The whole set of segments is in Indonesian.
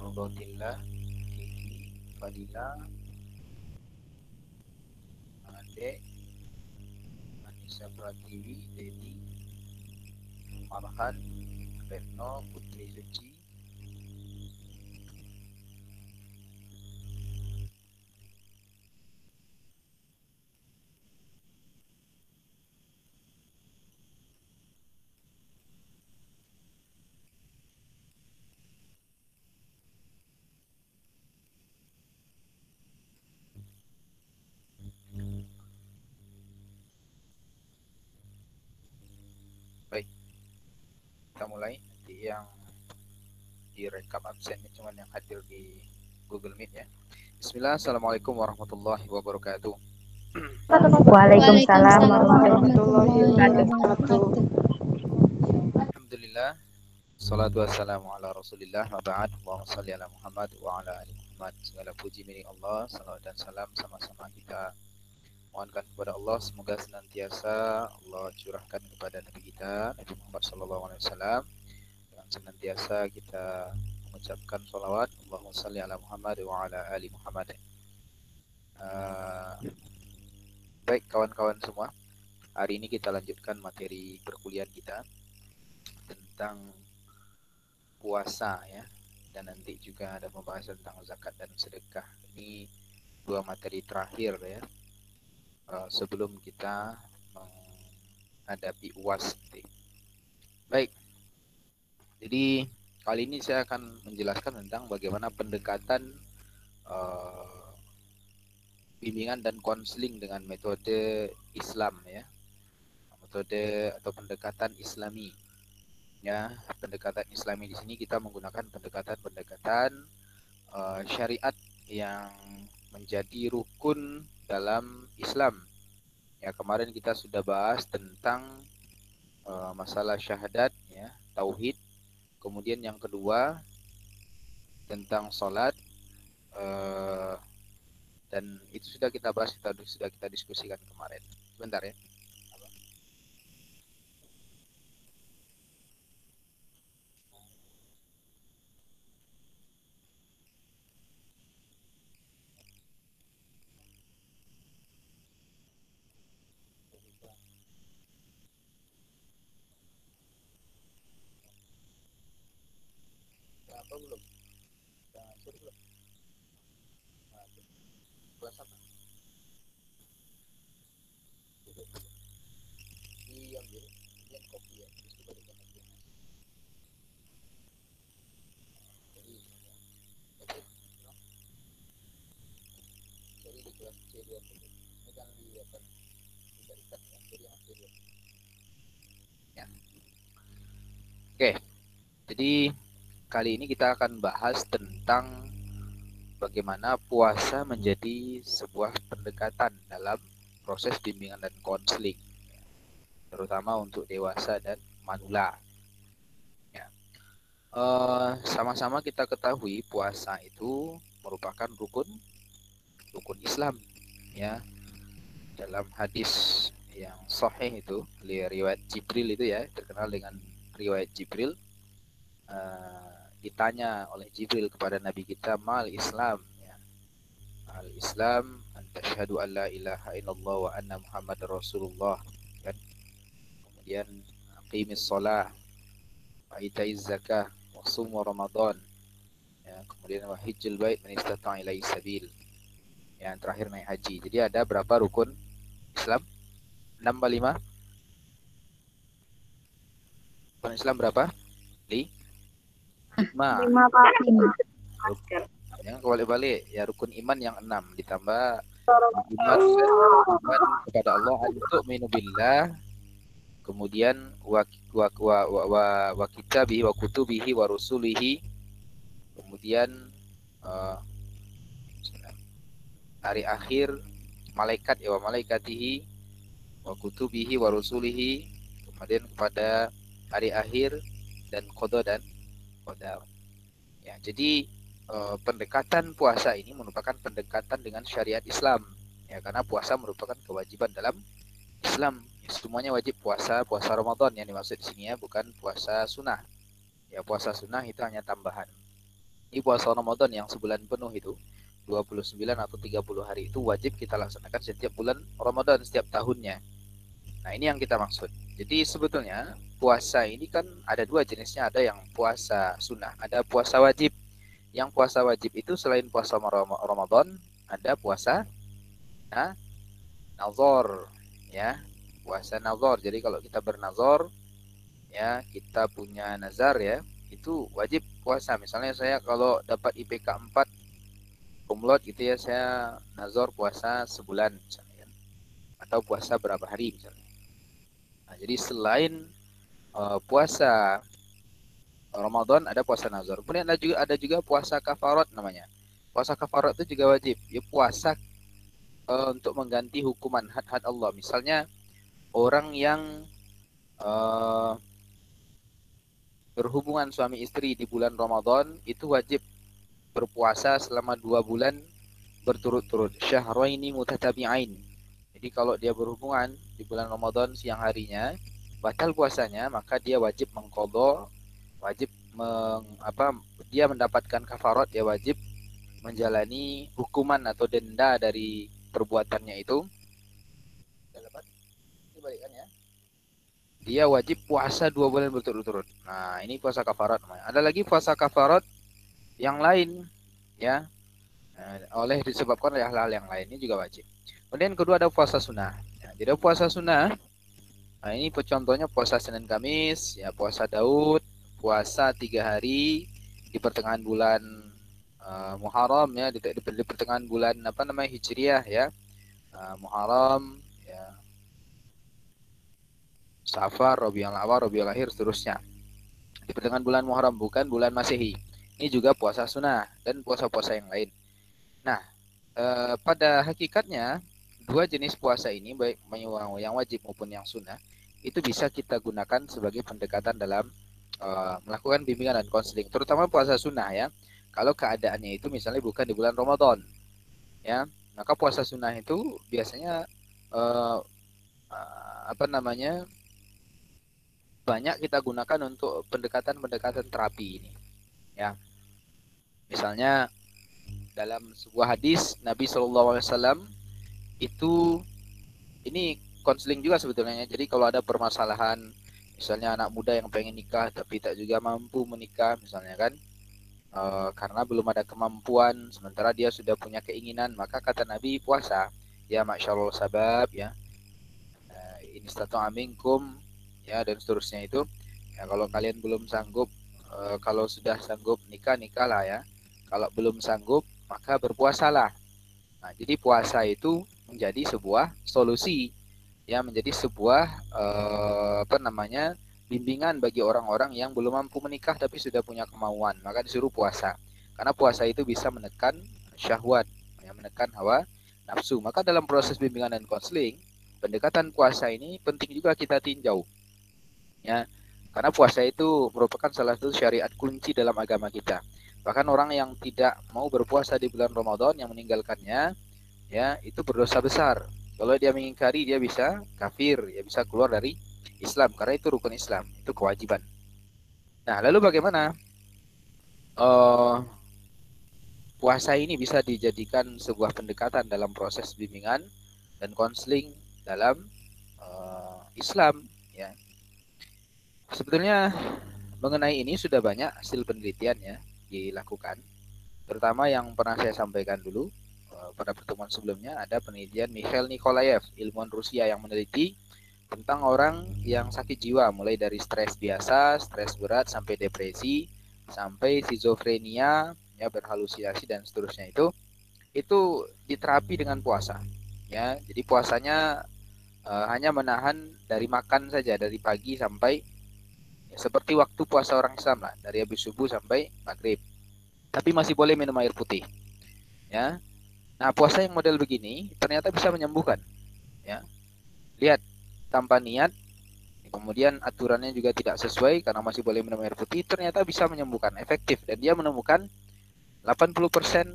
Mardotillah, Kiki, Fadila, Ade, Anissa Pratiwi, Dedi, Marhan, Retno, Putri Suci. Baik, kita mulai. Nanti yang direkap absennya cuma yang hadir di Google Meet ya. Bismillah, Assalamualaikum warahmatullahi wabarakatuh. Waalaikumsalam warahmatullahi wabarakatuh. Alhamdulillah, salatu wassalamu ala rasulillah, wa ba'd. Allahumma salli ala Muhammad wa ala ali Muhammad. Segala puji milik Allah, salawat dan salam sama-sama kita mohonkan kepada Allah, semoga senantiasa Allah curahkan kepada Nabi kita, Nabi Muhammad SAW, dan senantiasa kita mengucapkan salawat, Allahumma salli ala Muhammad wa ala ali Muhammad. Baik kawan-kawan semua, hari ini kita lanjutkan materi perkuliahan kita tentang puasa ya, dan nanti juga ada pembahasan tentang zakat dan sedekah. Ini dua materi terakhir ya, sebelum kita menghadapi UAS nanti. Baik, jadi kali ini saya akan menjelaskan tentang bagaimana pendekatan bimbingan dan konseling dengan metode Islam ya, metode atau pendekatan Islami ya. Pendekatan Islami di sini kita menggunakan pendekatan syariat yang menjadi rukun dalam Islam ya. Kemarin kita sudah bahas tentang masalah syahadat ya, tauhid. Kemudian yang kedua tentang sholat, dan itu sudah kita bahas, sudah kita diskusikan kemarin. Sebentar ya. Apa belum? Belum. Puasa apa? Diambil kopi ya, terus coba diganti. Jadi di kelas C2 ini kan di apa? Diberikan ya, jadi yang C2. Ya. Oke. Jadi kali ini kita akan bahas tentang bagaimana puasa menjadi sebuah pendekatan dalam proses bimbingan dan konseling, terutama untuk dewasa dan manula. Ya. Sama-sama kita ketahui puasa itu merupakan rukun Islam ya. Dalam hadis yang sahih itu, riwayat Jibril itu ya, terkenal dengan riwayat Jibril. Ditanya oleh Jibril kepada Nabi kita, mal Islam ya. Al Islam antashhadu an la ilaha illallah wa anna Muhammadar Rasulullah kan. Kemudian aqimis shalah wa itaiz zakah wa shum ramadan ya. Kemudian wa hajjil bait man istata'a ilaihi sabil. Yang terakhir naik haji. Jadi ada berapa rukun Islam? 6 atau 5? Rukun Islam berapa? 5. 5 Pak. 5. Jangan kebalik-balik ya. Rukun iman yang 6 ditambah iman kepada Allah, untuk minubillah, kemudian wa kitabihi wa kutubihi wa rusulihi, kemudian hari akhir, malaikat ya, wa malaikatihi wa kutubihi wa rusulihi, kemudian kepada hari akhir, dan qada dan qadar ya. Jadi pendekatan puasa ini merupakan pendekatan dengan syariat Islam ya, karena puasa merupakan kewajiban dalam Islam. Semuanya wajib puasa Ramadan yang dimaksud di sini ya, bukan puasa sunnah ya. Puasa sunnah itu hanya tambahan Ini puasa Ramadan yang sebulan penuh itu 29 atau 30 hari itu wajib kita laksanakan setiap bulan Ramadan setiap tahunnya. Nah, ini yang kita maksud. Jadi sebetulnya puasa ini kan ada dua jenisnya, ada yang puasa sunnah, ada puasa wajib. Yang puasa wajib itu selain puasa Ramadan, ada puasa nazar, ya. Puasa nazar. Jadi kalau kita bernazar, ya, kita punya nazar ya, itu wajib puasa. Misalnya saya kalau dapat IPK 4 kumlot gitu ya, saya nazar puasa sebulan misalnya, atau puasa berapa hari misalnya. Nah, jadi selain puasa Ramadan ada puasa nazar. Kemudian ada juga puasa kafarat namanya. Puasa kafarat itu juga wajib. Ya, puasa untuk mengganti hukuman had-had Allah. Misalnya orang yang berhubungan suami istri di bulan Ramadan itu wajib berpuasa selama 2 bulan berturut-turut. Syahraini mutatabi'ain. Jadi kalau dia berhubungan di bulan Ramadan siang harinya, batal puasanya, maka dia wajib mengqadha, wajib dia mendapatkan kafarat, dia wajib menjalani hukuman atau denda dari perbuatannya itu. Dibalikan ya. Dia wajib puasa 2 bulan berturut-turut. Nah, ini puasa kafarat namanya. Ada lagi puasa kafarat yang lain, ya. Oleh disebabkan oleh hal-hal yang lain, ini juga wajib. Kemudian kedua ada puasa sunnah. Ya, jadi puasa sunnah. Nah, ini contohnya puasa Senin Kamis, ya, puasa Daud, puasa 3 hari di pertengahan bulan Muharram, ya, di pertengahan bulan Hijriah, ya, Muharram, ya, Safar, Rabiul Awal, Rabiul Akhir, seterusnya. Di pertengahan bulan Muharram, bukan bulan Masehi. Ini juga puasa sunnah dan puasa-puasa yang lain. Nah, pada hakikatnya dua jenis puasa ini, baik yang wajib maupun yang sunnah, itu bisa kita gunakan sebagai pendekatan dalam melakukan bimbingan dan konseling, terutama puasa sunnah ya. Kalau keadaannya itu misalnya bukan di bulan Ramadan, ya, maka puasa sunnah itu biasanya banyak kita gunakan untuk pendekatan-pendekatan terapi ini, ya. Misalnya dalam sebuah hadis Nabi SAW itu, ini konseling juga sebetulnya. Jadi kalau ada permasalahan, misalnya anak muda yang pengen nikah tapi tak juga mampu menikah misalnya kan, karena belum ada kemampuan, sementara dia sudah punya keinginan, maka kata Nabi puasa, ya masyaallah sabab, ya, ini satu aminkum, ya, dan seterusnya itu. Ya, kalau kalian belum sanggup, kalau sudah sanggup nikahlah ya. Kalau belum sanggup maka berpuasalah. Nah, jadi puasa itu menjadi sebuah solusi, ya, menjadi sebuah bimbingan bagi orang-orang yang belum mampu menikah tapi sudah punya kemauan, maka disuruh puasa. Karena puasa itu bisa menekan syahwat, ya, menekan hawa nafsu. Maka dalam proses bimbingan dan konseling, pendekatan puasa ini penting juga kita tinjau, ya. Karena puasa itu merupakan salah satu syariat kunci dalam agama kita. Bahkan orang yang tidak mau berpuasa di bulan Ramadan, yang meninggalkannya, ya, itu berdosa besar. Kalau dia mengingkari, dia bisa kafir, ya, bisa keluar dari Islam, karena itu rukun Islam, itu kewajiban. Nah, lalu bagaimana puasa ini bisa dijadikan sebuah pendekatan dalam proses bimbingan dan konseling dalam Islam, ya. Sebetulnya mengenai ini sudah banyak hasil penelitian, ya, dilakukan. Terutama yang pernah saya sampaikan dulu pada pertemuan sebelumnya, ada penelitian Mikhail Nikolaev, ilmuwan Rusia, yang meneliti tentang orang yang sakit jiwa, mulai dari stres biasa, stres berat, sampai depresi, sampai skizofrenia, ya, berhalusinasi dan seterusnya, itu diterapi dengan puasa, ya. Jadi puasanya hanya menahan dari makan saja, dari pagi sampai, ya, seperti waktu puasa orang Islam lah, dari habis subuh sampai maghrib, tapi masih boleh minum air putih, ya. Nah, puasa yang model begini ternyata bisa menyembuhkan, ya. Lihat, tanpa niat, kemudian aturannya juga tidak sesuai karena masih boleh minum air putih, ternyata bisa menyembuhkan, efektif. Dan dia menemukan 80%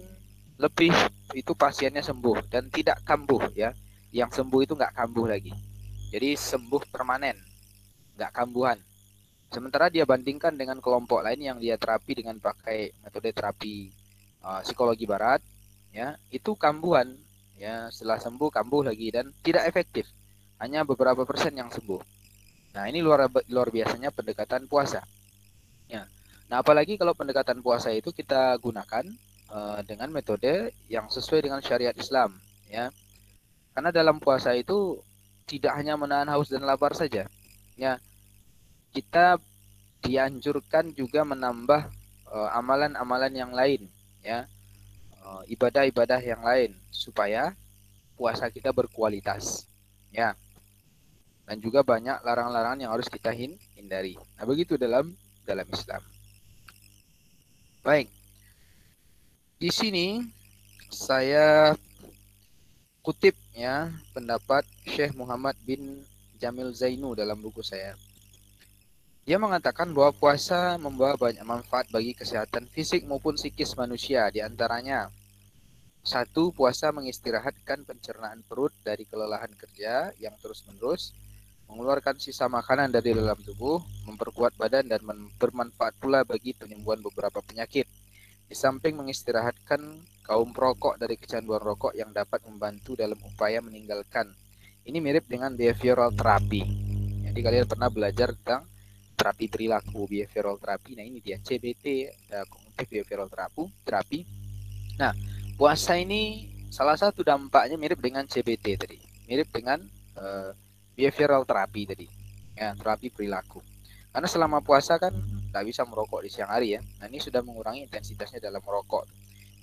lebih itu pasiennya sembuh dan tidak kambuh, ya. Yang sembuh itu nggak kambuh lagi. Jadi sembuh permanen, nggak kambuhan. Sementara dia bandingkan dengan kelompok lain yang dia terapi dengan pakai metode terapi psikologi barat, ya, itu kambuhan, ya, setelah sembuh kambuh lagi dan tidak efektif. Hanya beberapa persen yang sembuh. Nah, ini luar biasanya pendekatan puasa. Ya. Nah, apalagi kalau pendekatan puasa itu kita gunakan dengan metode yang sesuai dengan syariat Islam, ya. Karena dalam puasa itu tidak hanya menahan haus dan lapar saja, ya. Kita dianjurkan juga menambah amalan-amalan yang lain, ya, ibadah-ibadah yang lain supaya puasa kita berkualitas, ya. Dan juga banyak larangan-larangan yang harus kita hindari. Nah, begitu dalam Islam. Baik, di sini saya kutip, ya, pendapat Syekh Muhammad bin Jamil Zainu dalam buku saya. Dia mengatakan bahwa puasa membawa banyak manfaat bagi kesehatan fisik maupun psikis manusia. Di antaranya, 1. Puasa mengistirahatkan pencernaan perut dari kelelahan kerja yang terus-menerus, mengeluarkan sisa makanan dari dalam tubuh, memperkuat badan dan bermanfaat pula bagi penyembuhan beberapa penyakit. Di samping mengistirahatkan kaum perokok dari kecanduan rokok yang dapat membantu dalam upaya meninggalkan. Ini mirip dengan behavioral therapy. Jadi kalian pernah belajar tentang terapi perilaku, behavioral therapy. Nah, ini dia CBT, kognitif behavioral terapi. Nah, puasa ini salah satu dampaknya mirip dengan CBT tadi, mirip dengan behavioral therapy tadi, ya, terapi perilaku. Karena selama puasa kan nggak bisa merokok di siang hari, ya. Nah, ini sudah mengurangi intensitasnya dalam merokok.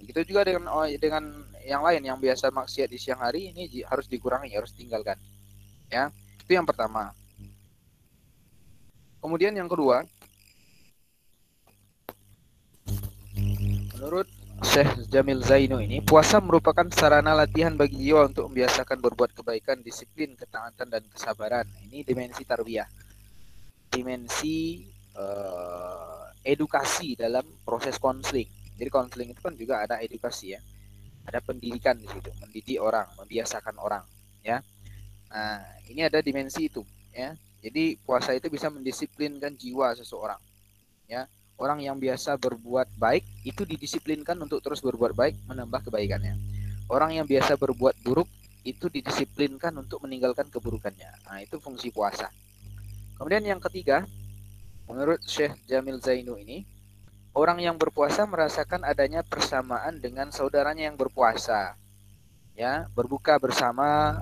Begitu juga dengan yang lain yang biasa maksiat di siang hari, ini harus dikurangi, harus tinggalkan. Ya, itu yang pertama. Kemudian yang kedua, menurut Syekh Jamil Zainu ini, puasa merupakan sarana latihan bagi jiwa untuk membiasakan berbuat kebaikan, disiplin, ketaatan, dan kesabaran. Ini dimensi tarbiyah, dimensi edukasi dalam proses konseling. Jadi konseling itu kan juga ada edukasi, ya, ada pendidikan di situ, mendidik orang, membiasakan orang, ya. Nah, ini ada dimensi itu, ya. Jadi puasa itu bisa mendisiplinkan jiwa seseorang, ya. Orang yang biasa berbuat baik itu didisiplinkan untuk terus berbuat baik, menambah kebaikannya. Orang yang biasa berbuat buruk itu didisiplinkan untuk meninggalkan keburukannya. Nah, itu fungsi puasa. Kemudian yang ketiga, menurut Syekh Jamil Zainu ini, orang yang berpuasa merasakan adanya persamaan dengan saudaranya yang berpuasa. Ya, berbuka bersama,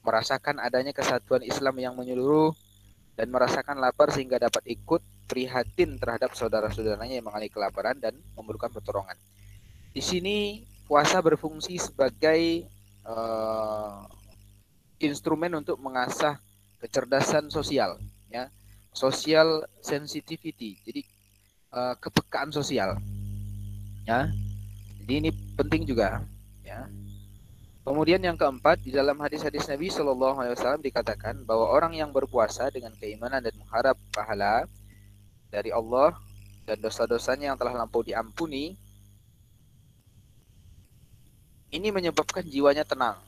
merasakan adanya kesatuan Islam yang menyeluruh, dan merasakan lapar sehingga dapat ikut prihatin terhadap saudara-saudaranya yang mengalami kelaparan dan memerlukan pertolongan. Di sini puasa berfungsi sebagai instrumen untuk mengasah kecerdasan sosial, ya, social sensitivity, jadi kepekaan sosial, ya. Jadi ini penting juga, ya. Kemudian yang keempat, di dalam hadis-hadis Nabi Shallallahu Alaihi Wasallam dikatakan bahwa orang yang berpuasa dengan keimanan dan mengharap pahala dari Allah dan dosa-dosanya yang telah lampau diampuni, ini menyebabkan jiwanya tenang.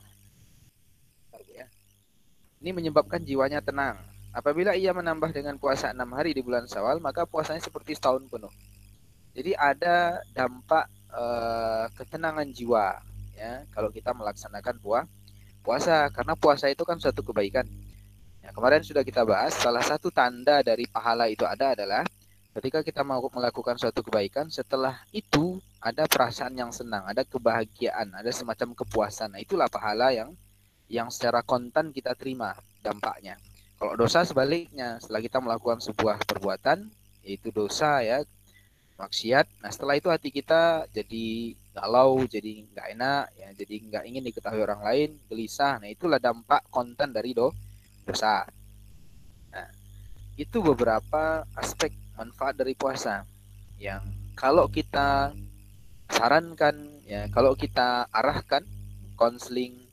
Ini menyebabkan jiwanya tenang. Apabila ia menambah dengan puasa 6 hari di bulan Syawal, maka puasanya seperti setahun penuh. Jadi ada dampak ketenangan jiwa, ya, kalau kita melaksanakan puasa, karena puasa itu kan suatu kebaikan. Ya, kemarin sudah kita bahas, salah satu tanda dari pahala itu adalah ketika kita mau melakukan suatu kebaikan, setelah itu ada perasaan yang senang, ada kebahagiaan, ada semacam kepuasan. Nah, itulah pahala yang secara kontan kita terima dampaknya. Kalau dosa sebaliknya, setelah kita melakukan sebuah perbuatan, yaitu dosa, ya, maksiat, nah setelah itu hati kita jadi galau, jadi nggak enak, ya, jadi nggak ingin diketahui orang lain, gelisah. Nah, itulah dampak kontan dari dosa. Nah, itu beberapa aspek manfaat dari puasa yang kalau kita sarankan, ya, kalau kita arahkan konseling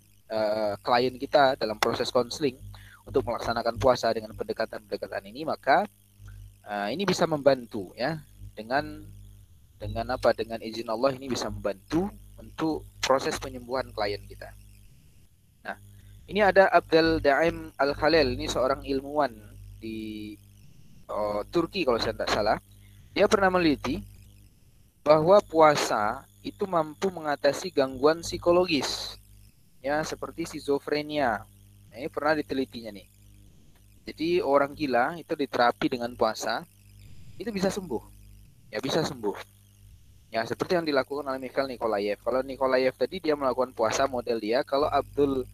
klien kita dalam proses konseling untuk melaksanakan puasa dengan pendekatan-pendekatan ini, maka ini bisa membantu, ya, dengan dengan izin Allah ini bisa membantu untuk proses penyembuhan klien kita. Nah, ini ada Abdul Daim Al-Khalil, ini seorang ilmuwan di Turki kalau saya tidak salah, dia pernah meneliti bahwa puasa itu mampu mengatasi gangguan psikologis, ya seperti skizofrenia. Nah, ini pernah ditelitinya nih. Jadi orang gila itu diterapi dengan puasa itu bisa sembuh, ya bisa sembuh. Ya seperti yang dilakukan oleh Mikhail Nikolaev. Kalau Nikolaev tadi dia melakukan puasa model dia, kalau Abdul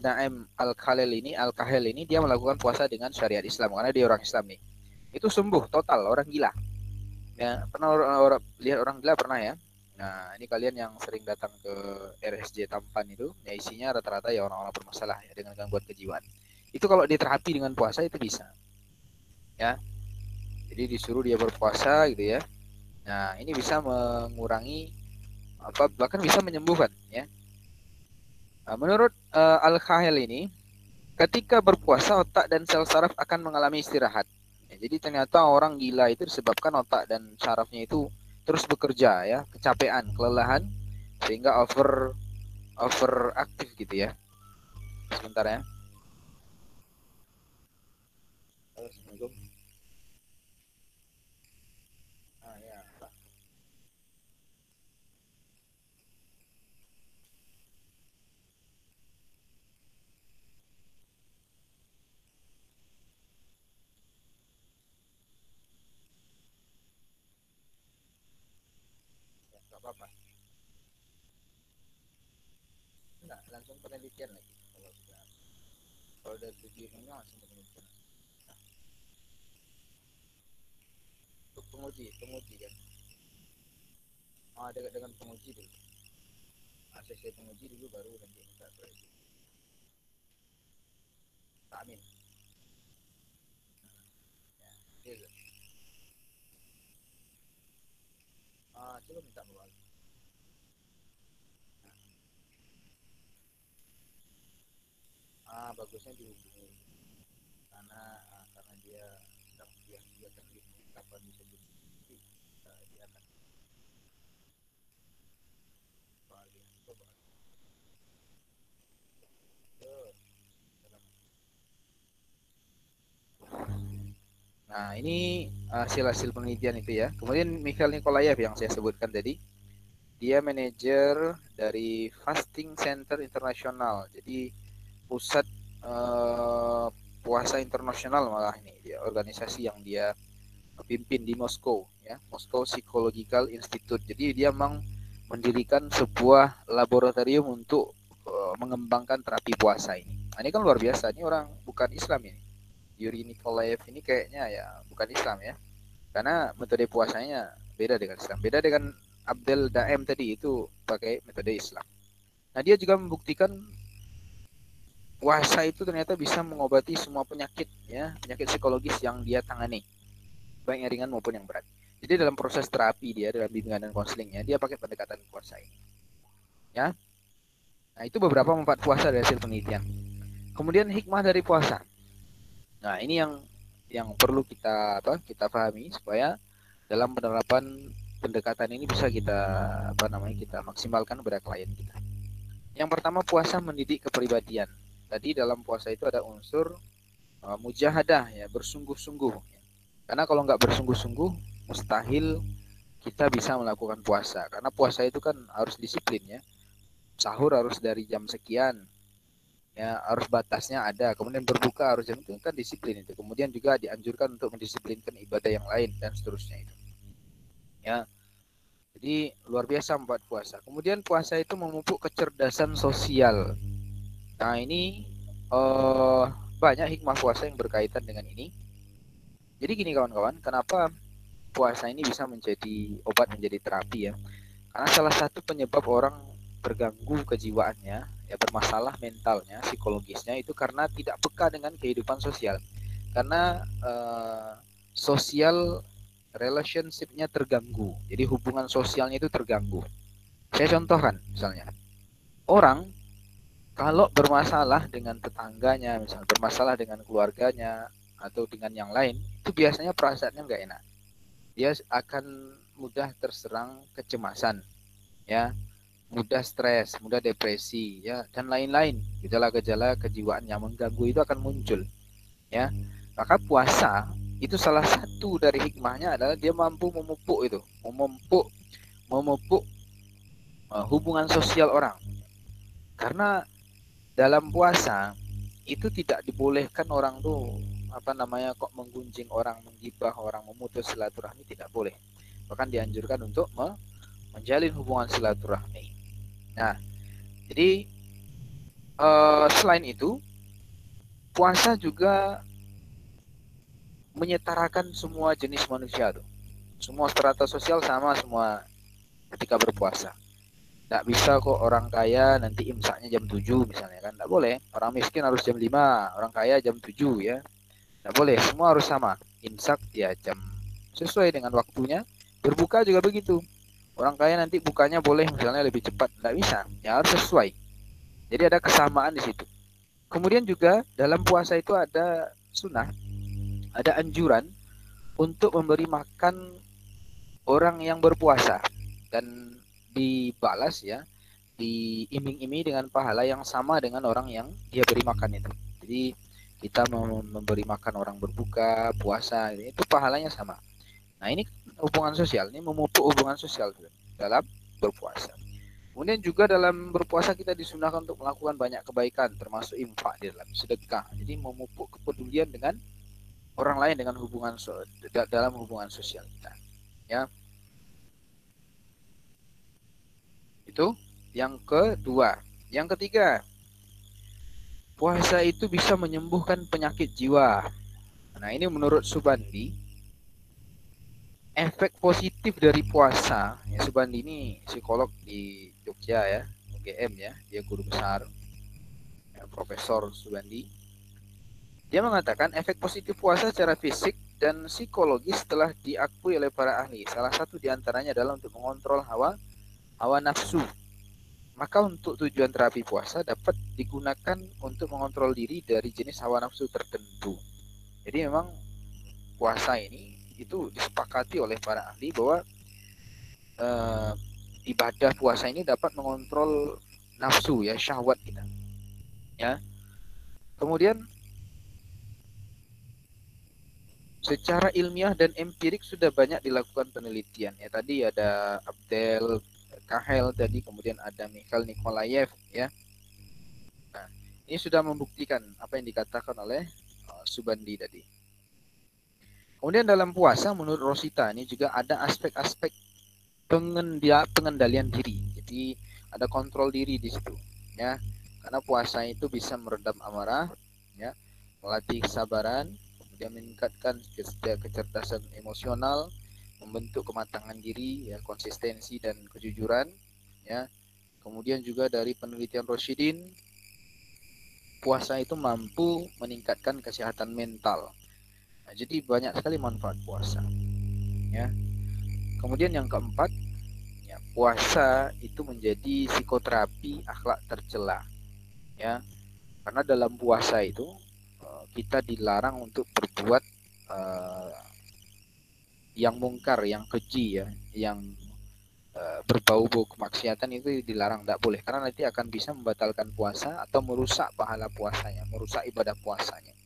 Naim Al-Kahel ini dia melakukan puasa dengan syariat Islam karena dia orang Islam nih. Itu sembuh total orang gila. Ya, pernah lihat orang gila pernah ya? Nah, ini kalian yang sering datang ke RSJ Tampan itu, ya isinya rata-rata ya orang-orang bermasalah ya dengan gangguan kejiwaan. Itu kalau diterapi dengan puasa itu bisa. Ya. Jadi disuruh dia berpuasa gitu ya. Nah, ini bisa mengurangi bahkan bisa menyembuhkan ya. Nah, menurut Al-Khahel ini, ketika berpuasa otak dan sel saraf akan mengalami istirahat. Ya, jadi ternyata orang gila itu disebabkan otak dan sarafnya itu terus bekerja ya, kecapean, kelelahan sehingga overaktif gitu ya. Sebentar ya. Assalamualaikum. Ya. Enggak apa-apa. Enggak, langsung penelitian lagi. Kalau udah 7 ini langsung penelitian. Untuk penguji kan. Dengan penguji dulu. ACC penguji dulu baru nanti minta proyek. Amin. Ya, gitu. Coba minta bawa. Bagusnya dihubungi karena dia sedang dia terlihat kapan bisa jadi dia akan coba. Nah, ini hasil-hasil penelitian itu ya. Kemudian Mikhail Nikolaev yang saya sebutkan tadi, dia manajer dari Fasting Center Internasional. Jadi pusat puasa internasional malah ini dia organisasi yang dia pimpin di Moskow ya, Moscow Psychological Institute. Jadi dia memang mendirikan sebuah laboratorium untuk mengembangkan terapi puasa ini. Nah, ini kan luar biasa. Ini orang bukan Islam ini. Yuri Nikolaev ini kayaknya ya bukan Islam ya. Karena metode puasanya beda dengan Islam. Beda dengan Abdel Daem tadi itu pakai metode Islam. Nah, dia juga membuktikan puasa itu ternyata bisa mengobati semua penyakit ya, penyakit psikologis yang dia tangani, baik yang ringan maupun yang berat. Jadi dalam proses terapi dia, dalam bimbingan dan konselingnya, dia pakai pendekatan puasa ini. Ya. Nah, itu beberapa manfaat puasa dari hasil penelitian. Kemudian hikmah dari puasa. Nah, ini yang perlu kita pahami supaya dalam penerapan pendekatan ini bisa kita maksimalkan pada klien kita. Yang pertama, puasa mendidik kepribadian. Tadi dalam puasa itu ada unsur mujahadah ya, bersungguh-sungguh. Karena kalau nggak bersungguh-sungguh, mustahil kita bisa melakukan puasa. Karena puasa itu kan harus disiplin ya. Sahur harus dari jam sekian, ya harus batasnya ada. Kemudian berbuka harus jam itu kan disiplin itu. Kemudian juga dianjurkan untuk mendisiplinkan ibadah yang lain dan seterusnya itu. Ya, jadi luar biasa membuat puasa. Kemudian puasa itu memupuk kecerdasan sosial. Nah ini banyak hikmah puasa yang berkaitan dengan ini. Jadi gini kawan-kawan, kenapa puasa ini bisa menjadi obat, menjadi terapi ya? Karena salah satu penyebab orang terganggu kejiwaannya, ya bermasalah mentalnya, psikologisnya itu karena tidak peka dengan kehidupan sosial. Karena sosial relationship-nya terganggu. Jadi hubungan sosialnya itu terganggu. Saya contohkan misalnya, orang kalau bermasalah dengan tetangganya, misalnya bermasalah dengan keluarganya atau dengan yang lain, itu biasanya perasaannya nggak enak. Dia akan mudah terserang kecemasan, ya, mudah stres, mudah depresi, ya, dan lain-lain. Gejala-gejala kejiwaan yang mengganggu itu akan muncul, ya. Maka puasa itu salah satu dari hikmahnya adalah dia mampu memupuk itu, memupuk hubungan sosial orang. Karena dalam puasa itu tidak dibolehkan orang tuh kok menggunjing orang, menggibah orang, memutus silaturahmi, tidak boleh. Bahkan dianjurkan untuk menjalin hubungan silaturahmi. Nah, jadi selain itu puasa juga menyetarakan semua jenis manusia tuh. Semua strata sosial sama semua ketika berpuasa. Nggak bisa kok orang kaya nanti imsaknya jam 7 misalnya kan. Nggak boleh. Orang miskin harus jam 5, orang kaya jam 7 ya. Nggak boleh. Semua harus sama. Imsak ya jam sesuai dengan waktunya. Berbuka juga begitu. Orang kaya nanti bukanya boleh misalnya lebih cepat. Nggak bisa. Ya harus sesuai. Jadi ada kesamaan di situ. Kemudian juga dalam puasa itu ada sunnah. Ada anjuran untuk memberi makan orang yang berpuasa. Dan dibalas ya, diiming-imingi dengan pahala yang sama dengan orang yang dia beri makan itu. Jadi kita memberi makan orang berbuka, puasa, itu pahalanya sama. Nah ini hubungan sosial, ini memupuk hubungan sosial dalam berpuasa. Kemudian juga dalam berpuasa kita disunahkan untuk melakukan banyak kebaikan, termasuk infak di dalam sedekah. Jadi memupuk kepedulian dengan orang lain dengan dalam hubungan sosial kita. Ya, itu yang kedua. Yang ketiga, puasa itu bisa menyembuhkan penyakit jiwa. Nah, ini menurut Subandi, efek positif dari puasa. Ya, Subandi ini psikolog di Jogja ya, UGM ya, dia guru besar, ya, Profesor Subandi. Dia mengatakan efek positif puasa secara fisik dan psikologis telah diakui oleh para ahli. Salah satu diantaranya adalah untuk mengontrol hawa nafsu. Maka untuk tujuan terapi puasa dapat digunakan untuk mengontrol diri dari jenis hawa nafsu tertentu. Jadi memang puasa ini itu disepakati oleh para ahli bahwa ibadah puasa ini dapat mengontrol nafsu ya, syahwat kita. Ya. Kemudian secara ilmiah dan empirik sudah banyak dilakukan penelitian. Ya tadi ada Abdel Kahel tadi, kemudian ada Mikhail Nikolaev ya. Nah, ini sudah membuktikan apa yang dikatakan oleh Subandi tadi. Kemudian dalam puasa menurut Rosita ini juga ada aspek-aspek pengendalian diri. Jadi ada kontrol diri di situ ya. Karena puasa itu bisa meredam amarah ya, melatih kesabaran, kemudian meningkatkan kecerdasan emosional, membentuk kematangan diri ya, konsistensi dan kejujuran ya. Kemudian juga dari penelitian Roshidin, puasa itu mampu meningkatkan kesehatan mental. Nah, jadi banyak sekali manfaat puasa. Ya. Kemudian yang keempat, ya, puasa itu menjadi psikoterapi akhlak tercela. Ya, karena dalam puasa itu kita dilarang untuk berbuat yang mungkar, yang keji ya, yang berbau-bau kemaksiatan itu dilarang, tidak boleh. Karena nanti akan bisa membatalkan puasa atau merusak pahala puasanya, merusak ibadah puasanya.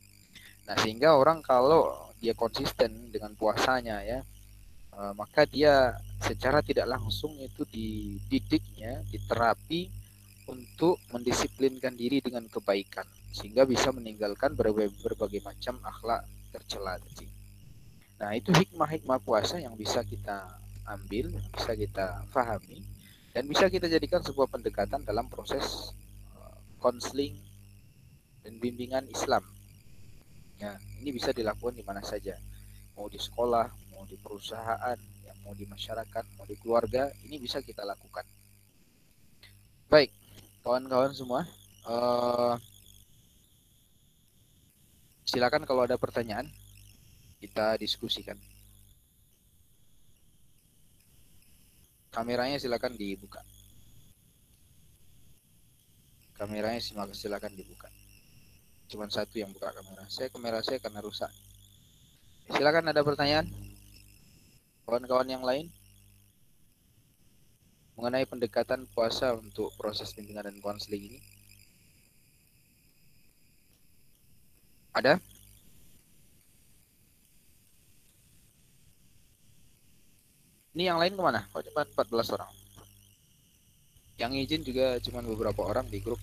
Nah, sehingga orang kalau dia konsisten dengan puasanya ya, maka dia secara tidak langsung itu dididiknya, diterapi untuk mendisiplinkan diri dengan kebaikan sehingga bisa meninggalkan berbagai macam akhlak tercela tadi. Nah, itu hikmah-hikmah puasa yang bisa kita ambil, yang bisa kita pahami dan bisa kita jadikan sebuah pendekatan dalam proses konseling dan bimbingan Islam. Ya, ini bisa dilakukan di mana saja, mau di sekolah, mau di perusahaan, ya, mau di masyarakat, mau di keluarga, ini bisa kita lakukan. Baik, kawan-kawan semua, silakan kalau ada pertanyaan kita diskusikan. Kameranya silakan dibuka. Kameranya silakan dibuka. Cuman satu yang buka kamera. Kamera saya karena rusak. Silakan ada pertanyaan? Kawan-kawan yang lain? Mengenai pendekatan puasa untuk proses bimbingan dan konseling ini? Ada? Ini yang lain kemana? Kok cuma 14 orang? Yang izin juga cuma beberapa orang di grup.